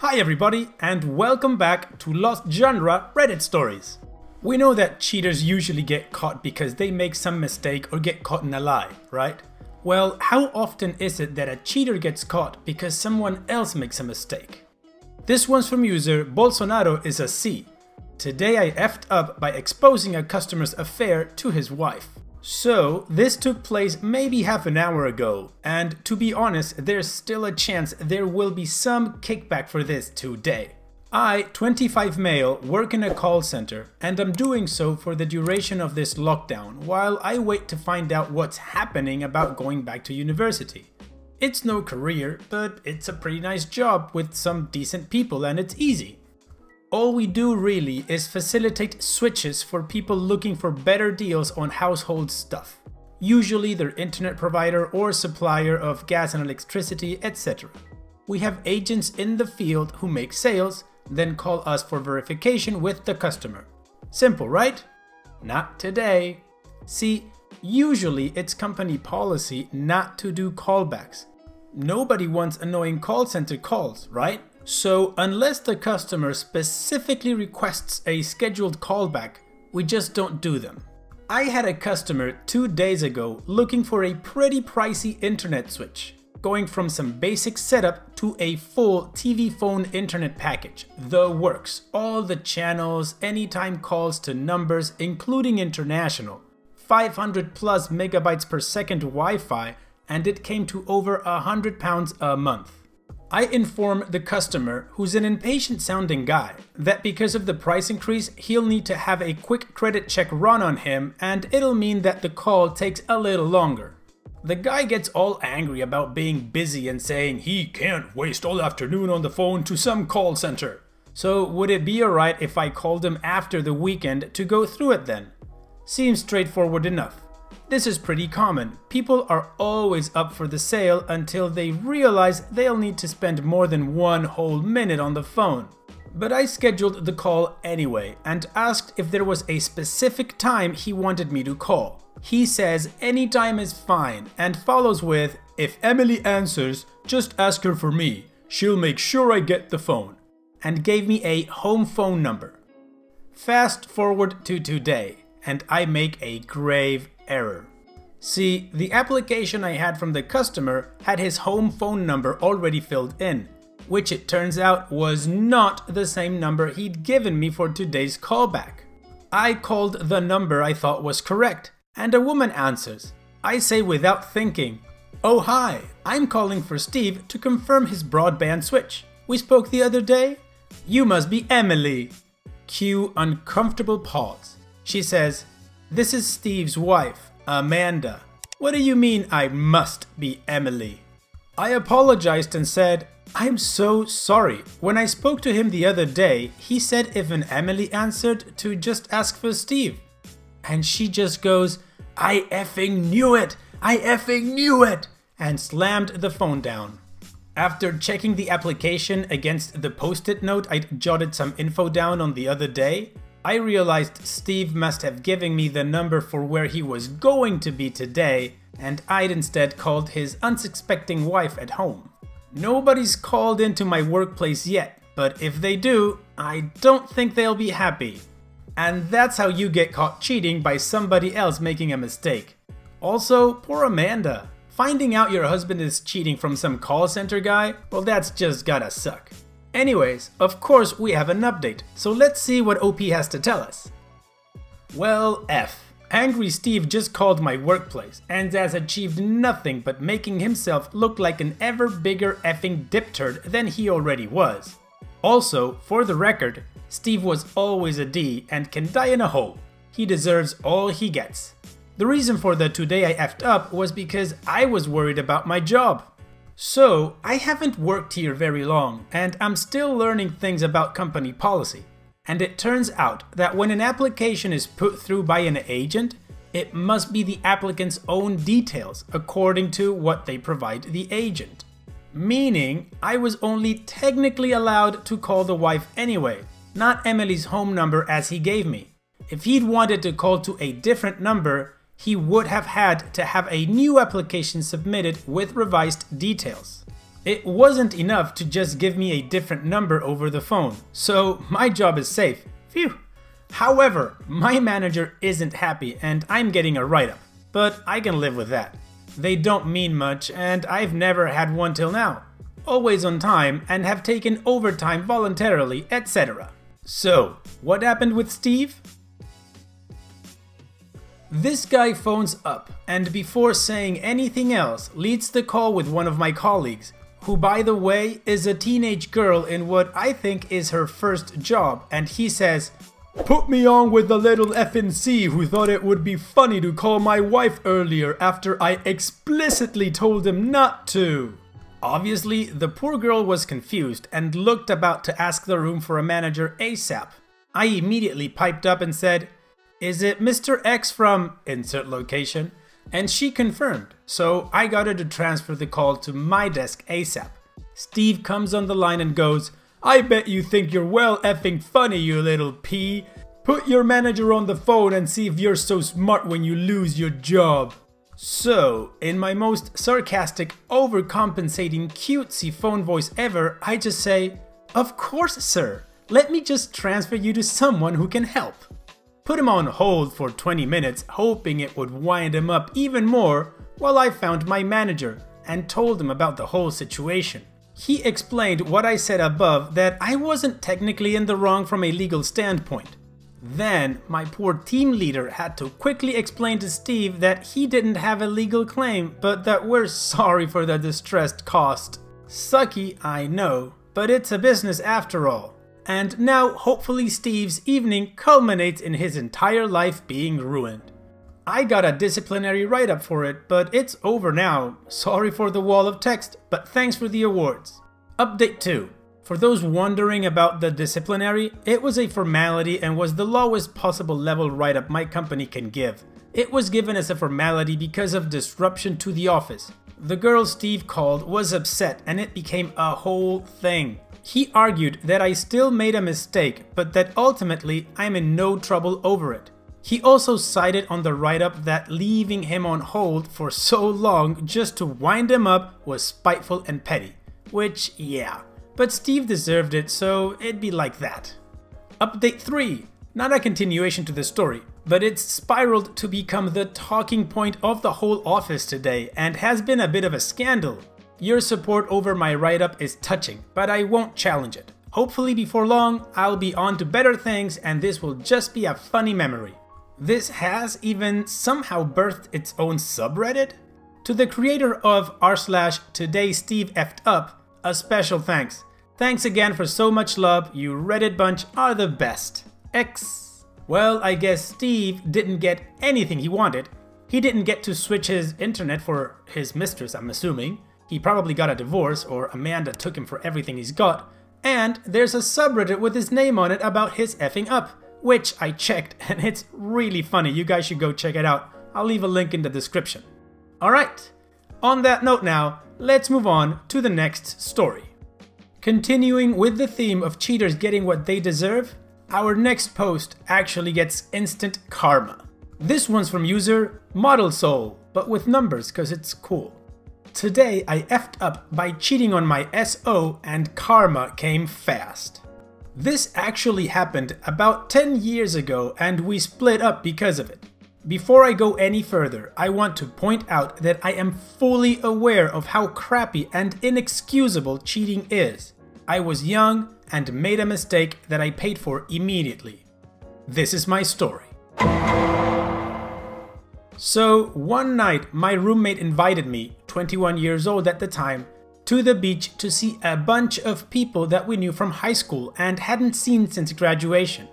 Hi everybody, and welcome back to Lost Genre Reddit Stories. We know that cheaters usually get caught because they make some mistake or get caught in a lie, right? Well, how often is it that a cheater gets caught because someone else makes a mistake? This one's from user Bolsonaro is a C. Today I effed up by exposing a customer's affair to his wife. So, this took place maybe half an hour ago, and to be honest, there's still a chance there will be some kickback for this today. I, 25 male, work in a call center, and I'm doing so for the duration of this lockdown, while I wait to find out what's happening about going back to university. It's no career, but it's a pretty nice job with some decent people and it's easy. All we do really is facilitate switches for people looking for better deals on household stuff, usually their internet provider or supplier of gas and electricity, etc. We have agents in the field who make sales, then call us for verification with the customer. Simple, right? Not today. See, usually it's company policy not to do callbacks. Nobody wants annoying call center calls, right? So, unless the customer specifically requests a scheduled callback, we just don't do them. I had a customer 2 days ago looking for a pretty pricey internet switch, going from some basic setup to a full TV phone internet package, the works, all the channels, anytime calls to numbers including international, 500 plus megabytes per second Wi-Fi, and it came to over £100 a month. I inform the customer, who's an impatient sounding guy, that because of the price increase he'll need to have a quick credit check run on him and it'll mean that the call takes a little longer. The guy gets all angry about being busy and saying he can't waste all afternoon on the phone to some call center. So would it be alright if I called him after the weekend to go through it then? Seems straightforward enough. This is pretty common. People are always up for the sale until they realize they'll need to spend more than one whole minute on the phone. But I scheduled the call anyway and asked if there was a specific time he wanted me to call. He says any time is fine and follows with, "If Emily answers, just ask her for me. She'll make sure I get the phone," and gave me a home phone number. Fast forward to today, and I make a grave error. See, the application I had from the customer had his home phone number already filled in, which it turns out was not the same number he'd given me for today's callback. I called the number I thought was correct, and a woman answers. I say without thinking, "Oh hi, I'm calling for Steve to confirm his broadband switch. We spoke the other day? You must be Emily." Cue uncomfortable pause. She says, "This is Steve's wife, Amanda." "What do you mean I must be Emily?" I apologized and said, "I'm so sorry. When I spoke to him the other day, he said if an Emily answered to just ask for Steve." And she just goes, "I effing knew it! I effing knew it!" and slammed the phone down. After checking the application against the post-it note I'd jotted some info down on the other day, I realized Steve must have given me the number for where he was going to be today, and I'd instead called his unsuspecting wife at home. Nobody's called into my workplace yet, but if they do, I don't think they'll be happy. And that's how you get caught cheating by somebody else making a mistake. Also, poor Amanda. Finding out your husband is cheating from some call center guy, well, that's just gotta suck. Anyways, of course we have an update, so let's see what OP has to tell us. Well, F. Angry Steve just called my workplace and has achieved nothing but making himself look like an ever bigger effing dipturd than he already was. Also, for the record, Steve was always a D and can die in a hole. He deserves all he gets. The reason for the "today I effed up" was because I was worried about my job. So, I haven't worked here very long, and I'm still learning things about company policy. And it turns out that when an application is put through by an agent, it must be the applicant's own details according to what they provide the agent. Meaning, I was only technically allowed to call the wife anyway, not Emily's home number as he gave me. If he'd wanted to call to a different number, he would have had to have a new application submitted with revised details. It wasn't enough to just give me a different number over the phone, so my job is safe. Phew. However, my manager isn't happy and I'm getting a write-up, but I can live with that. They don't mean much and I've never had one till now. Always on time and have taken overtime voluntarily, etc. So, what happened with Steve? This guy phones up and before saying anything else leads the call with one of my colleagues, who by the way is a teenage girl in what I think is her first job, and he says, "Put me on with the little FNC who thought it would be funny to call my wife earlier after I explicitly told him not to." Obviously, the poor girl was confused and looked about to ask the room for a manager ASAP. I immediately piped up and said, "Is it Mr. X from insert location?" And she confirmed, so I got her to transfer the call to my desk ASAP. Steve comes on the line and goes, "I bet you think you're well effing funny, you little P. Put your manager on the phone and see if you're so smart when you lose your job." So, in my most sarcastic, overcompensating, cutesy phone voice ever, I just say, "Of course, sir. Let me just transfer you to someone who can help." Put him on hold for 20 minutes, hoping it would wind him up even more, while I found my manager and told him about the whole situation. He explained what I said above, that I wasn't technically in the wrong from a legal standpoint. Then, my poor team leader had to quickly explain to Steve that he didn't have a legal claim, but that we're sorry for the distressed cost. Sucky, I know, but it's a business after all. And now, hopefully Steve's evening culminates in his entire life being ruined. I got a disciplinary write-up for it, but it's over now. Sorry for the wall of text, but thanks for the awards. Update 2. For those wondering about the disciplinary, it was a formality and was the lowest possible level write-up my company can give. It was given as a formality because of disruption to the office. The girl Steve called was upset and it became a whole thing. He argued that I still made a mistake, but that ultimately I'm in no trouble over it. He also cited on the write-up that leaving him on hold for so long just to wind him up was spiteful and petty. Which, yeah, but Steve deserved it, so it'd be like that. Update 3. Not a continuation to the story, but it's spiraled to become the talking point of the whole office today and has been a bit of a scandal. Your support over my write-up is touching, but I won't challenge it. Hopefully before long, I'll be on to better things and this will just be a funny memory. This has even somehow birthed its own subreddit? To the creator of r/Today Steve effed up, a special thanks. Thanks again for so much love, you Reddit bunch are the best. X. Well, I guess Steve didn't get anything he wanted. He didn't get to switch his internet for his mistress, I'm assuming. He probably got a divorce, or Amanda took him for everything he's got. And there's a subreddit with his name on it about his effing up, which I checked and it's really funny. You guys should go check it out. I'll leave a link in the description. Alright, on that note now, let's move on to the next story. Continuing with the theme of cheaters getting what they deserve, our next post actually gets instant karma. This one's from user Model Soul, but with numbers cause it's cool. Today I effed up by cheating on my SO and karma came fast. This actually happened about 10 years ago and we split up because of it. Before I go any further, I want to point out that I am fully aware of how crappy and inexcusable cheating is. I was young and made a mistake that I paid for immediately. This is my story. So one night my roommate invited me, 21 years old at the time, to the beach to see a bunch of people that we knew from high school and hadn't seen since graduation.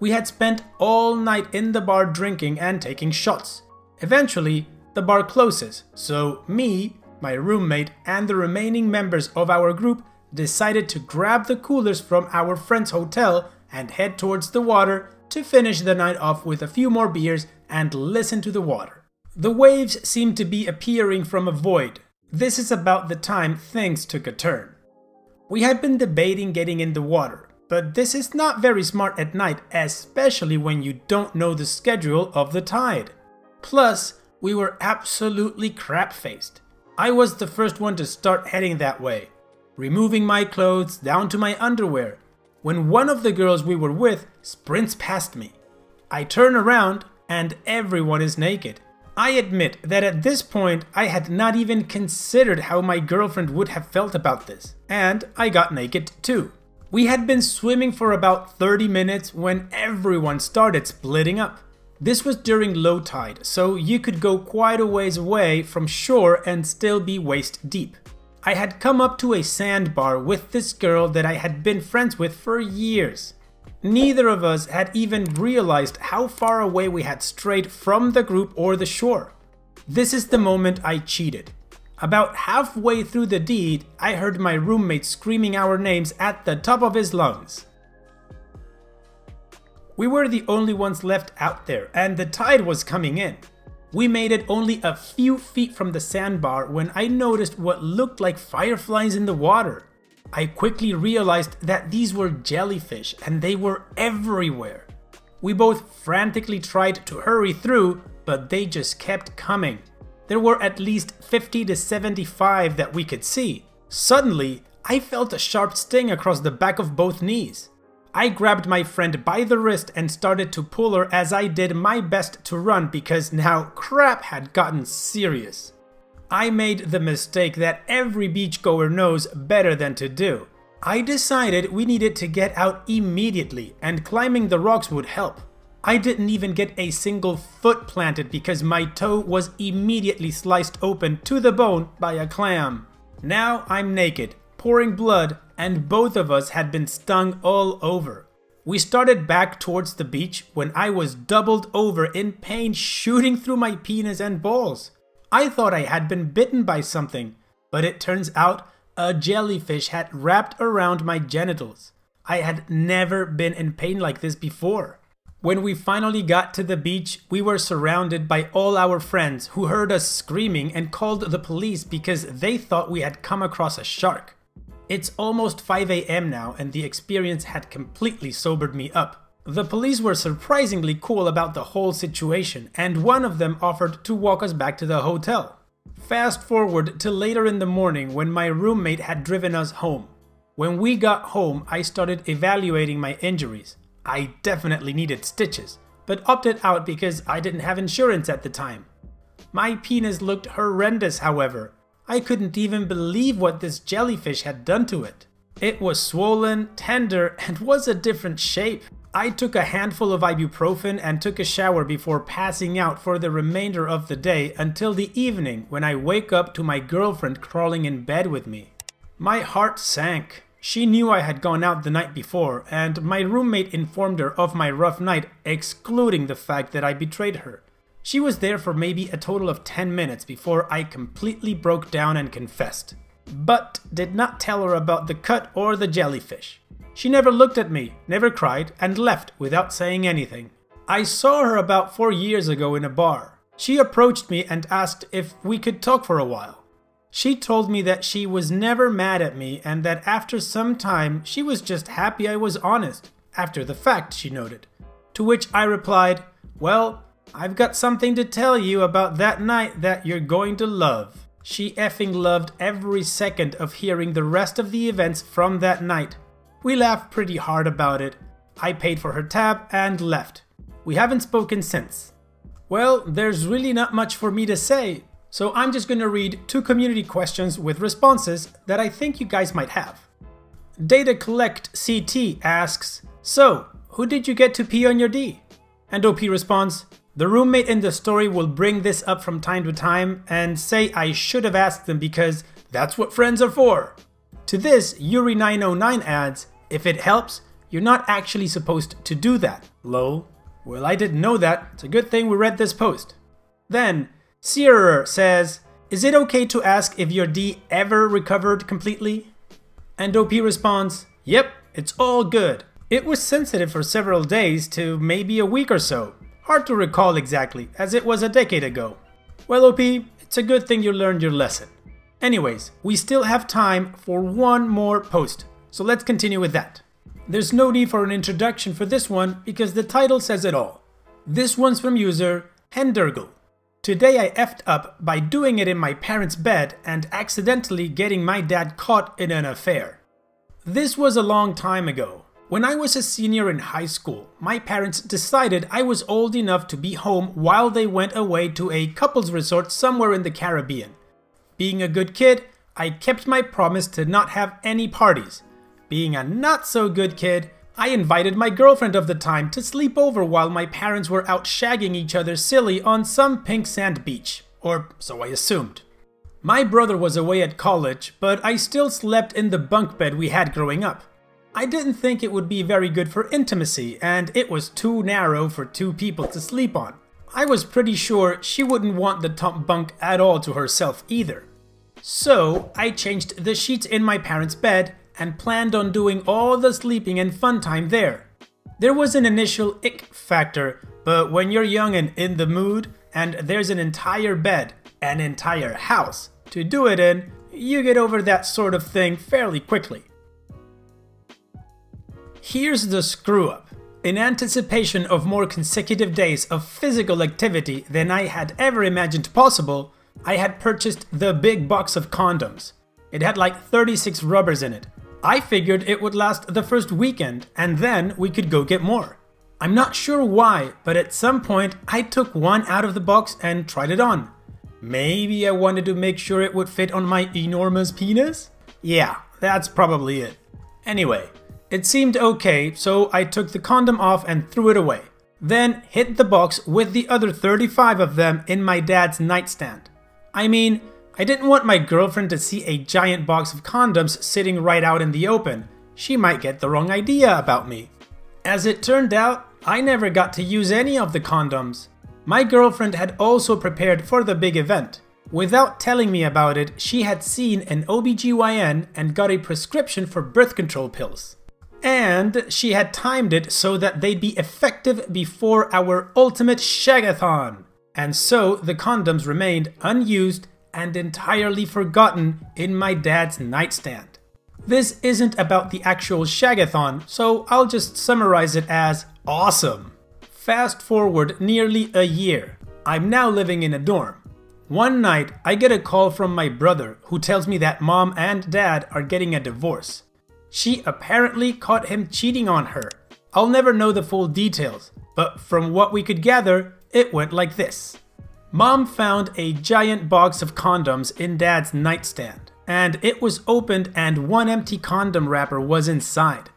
We had spent all night in the bar drinking and taking shots. Eventually, the bar closes, so me, my roommate, and the remaining members of our group decided to grab the coolers from our friend's hotel and head towards the water to finish the night off with a few more beers and listen to the water. The waves seemed to be appearing from a void. This is about the time things took a turn. We had been debating getting in the water, but this is not very smart at night, especially when you don't know the schedule of the tide. Plus, we were absolutely crap-faced. I was the first one to start heading that way, removing my clothes down to my underwear, when one of the girls we were with sprints past me. I turn around and everyone is naked. I admit that at this point I had not even considered how my girlfriend would have felt about this, and I got naked too. We had been swimming for about 30 minutes when everyone started splitting up. This was during low tide, so you could go quite a ways away from shore and still be waist deep. I had come up to a sandbar with this girl that I had been friends with for years. Neither of us had even realized how far away we had strayed from the group or the shore. This is the moment I cheated. About halfway through the deed, I heard my roommate screaming our names at the top of his lungs. We were the only ones left out there, and the tide was coming in. We made it only a few feet from the sandbar when I noticed what looked like fireflies in the water. I quickly realized that these were jellyfish and they were everywhere. We both frantically tried to hurry through, but they just kept coming. There were at least 50 to 75 that we could see. Suddenly, I felt a sharp sting across the back of both knees. I grabbed my friend by the wrist and started to pull her as I did my best to run because now crap had gotten serious. I made the mistake that every beachgoer knows better than to do. I decided we needed to get out immediately and climbing the rocks would help. I didn't even get a single foot planted because my toe was immediately sliced open to the bone by a clam. Now I'm naked, pouring blood, and both of us had been stung all over. We started back towards the beach when I was doubled over in pain shooting through my penis and balls. I thought I had been bitten by something, but it turns out a jellyfish had wrapped around my genitals. I had never been in pain like this before. When we finally got to the beach, we were surrounded by all our friends who heard us screaming and called the police because they thought we had come across a shark. It's almost 5 a.m. now and the experience had completely sobered me up. The police were surprisingly cool about the whole situation, and one of them offered to walk us back to the hotel. Fast forward to later in the morning when my roommate had driven us home. When we got home, I started evaluating my injuries. I definitely needed stitches, but opted out because I didn't have insurance at the time. My penis looked horrendous, however. I couldn't even believe what this jellyfish had done to it. It was swollen, tender, and was a different shape. I took a handful of ibuprofen and took a shower before passing out for the remainder of the day until the evening when I wake up to my girlfriend crawling in bed with me. My heart sank. She knew I had gone out the night before, and my roommate informed her of my rough night, excluding the fact that I betrayed her. She was there for maybe a total of 10 minutes before I completely broke down and confessed, but did not tell her about the cut or the jellyfish. She never looked at me, never cried, and left without saying anything. I saw her about 4 years ago in a bar. She approached me and asked if we could talk for a while. She told me that she was never mad at me and that after some time she was just happy I was honest, after the fact, she noted. To which I replied, "Well, I've got something to tell you about that night that you're going to love." She effing loved every second of hearing the rest of the events from that night. We laughed pretty hard about it. I paid for her tab and left. We haven't spoken since. Well, there's really not much for me to say, so I'm just gonna read 2 community questions with responses that I think you guys might have. Data Collect CT asks, "So, who did you get to pee on your D?" And OP responds, "The roommate in the story will bring this up from time to time and say I should have asked them because that's what friends are for." To this, Yuri909 adds, "If it helps, you're not actually supposed to do that. Lol." Well, I didn't know that. It's a good thing we read this post. Then, Searer says, "Is it okay to ask if your D ever recovered completely?" And OP responds, "Yep, it's all good. It was sensitive for several days to maybe a week or so. Hard to recall exactly, as it was a decade ago." Well, OP, it's a good thing you learned your lesson. Anyways, we still have time for one more post, so let's continue with that. There's no need for an introduction for this one because the title says it all. This one's from user Hendergle. Today I effed up by doing it in my parents' bed and accidentally getting my dad caught in an affair. This was a long time ago. When I was a senior in high school, my parents decided I was old enough to be home while they went away to a couples resort somewhere in the Caribbean. Being a good kid, I kept my promise to not have any parties. Being a not so good kid, I invited my girlfriend of the time to sleep over while my parents were out shagging each other silly on some pink sand beach. Or so I assumed. My brother was away at college, but I still slept in the bunk bed we had growing up. I didn't think it would be very good for intimacy, and it was too narrow for two people to sleep on. I was pretty sure she wouldn't want the top bunk at all to herself either. So I changed the sheets in my parents' bed and planned on doing all the sleeping and fun time there. There was an initial ick factor, but when you're young and in the mood, and there's an entire bed, an entire house, to do it in, you get over that sort of thing fairly quickly. Here's the screw up. In anticipation of more consecutive days of physical activity than I had ever imagined possible, I had purchased the big box of condoms. It had like 36 rubbers in it. I figured it would last the first weekend and then we could go get more. I'm not sure why, but at some point I took one out of the box and tried it on. Maybe I wanted to make sure it would fit on my enormous penis? Yeah, that's probably it. Anyway, it seemed okay, so I took the condom off and threw it away. Then hid the box with the other 35 of them in my dad's nightstand. I mean, I didn't want my girlfriend to see a giant box of condoms sitting right out in the open. She might get the wrong idea about me. As it turned out, I never got to use any of the condoms. My girlfriend had also prepared for the big event. Without telling me about it, she had seen an OBGYN and got a prescription for birth control pills. And she had timed it so that they'd be effective before our ultimate shagathon. And so the condoms remained unused and entirely forgotten in my dad's nightstand. This isn't about the actual shagathon, so I'll just summarize it as awesome. Fast forward nearly a year. I'm now living in a dorm. One night, I get a call from my brother who tells me that mom and dad are getting a divorce. She apparently caught him cheating on her. I'll never know the full details, but from what we could gather, it went like this. Mom found a giant box of condoms in Dad's nightstand, and it was opened and one empty condom wrapper was inside.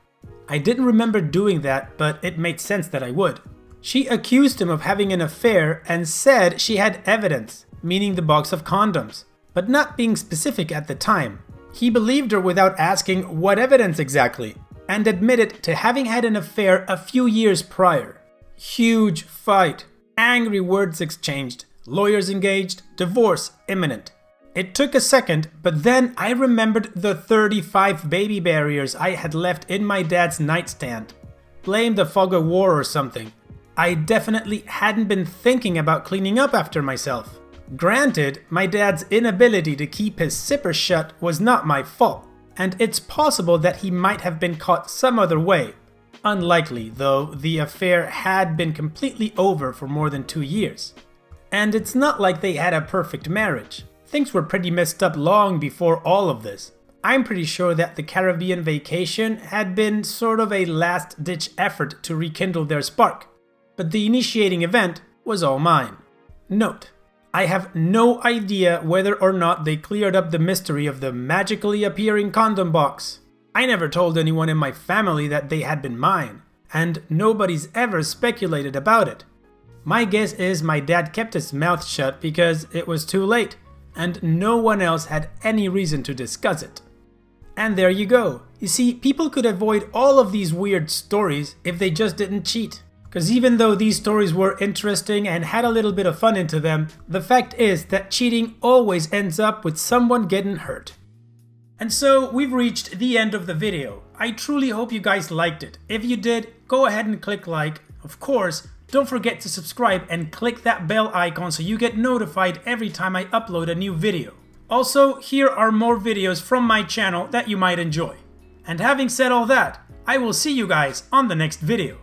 I didn't remember doing that, but it made sense that I would. She accused him of having an affair and said she had evidence, meaning the box of condoms, but not being specific at the time. He believed her without asking what evidence exactly, and admitted to having had an affair a few years prior. Huge fight, angry words exchanged. Lawyers engaged, divorce imminent. It took a second, but then I remembered the 35 baby barriers I had left in my dad's nightstand. Blame the fog of war or something. I definitely hadn't been thinking about cleaning up after myself. Granted, my dad's inability to keep his zipper shut was not my fault, and it's possible that he might have been caught some other way. Unlikely, though the affair had been completely over for more than 2 years. And it's not like they had a perfect marriage. Things were pretty messed up long before all of this. I'm pretty sure that the Caribbean vacation had been sort of a last-ditch effort to rekindle their spark. But the initiating event was all mine. Note, I have no idea whether or not they cleared up the mystery of the magically appearing condom box. I never told anyone in my family that they had been mine, and nobody's ever speculated about it. My guess is my dad kept his mouth shut because it was too late, and no one else had any reason to discuss it. And there you go. You see, people could avoid all of these weird stories if they just didn't cheat. Because even though these stories were interesting and had a little bit of fun into them, the fact is that cheating always ends up with someone getting hurt. And so we've reached the end of the video. I truly hope you guys liked it. If you did, go ahead and click like. Of course, don't forget to subscribe and click that bell icon so you get notified every time I upload a new video. Also, here are more videos from my channel that you might enjoy. And having said all that, I will see you guys on the next video.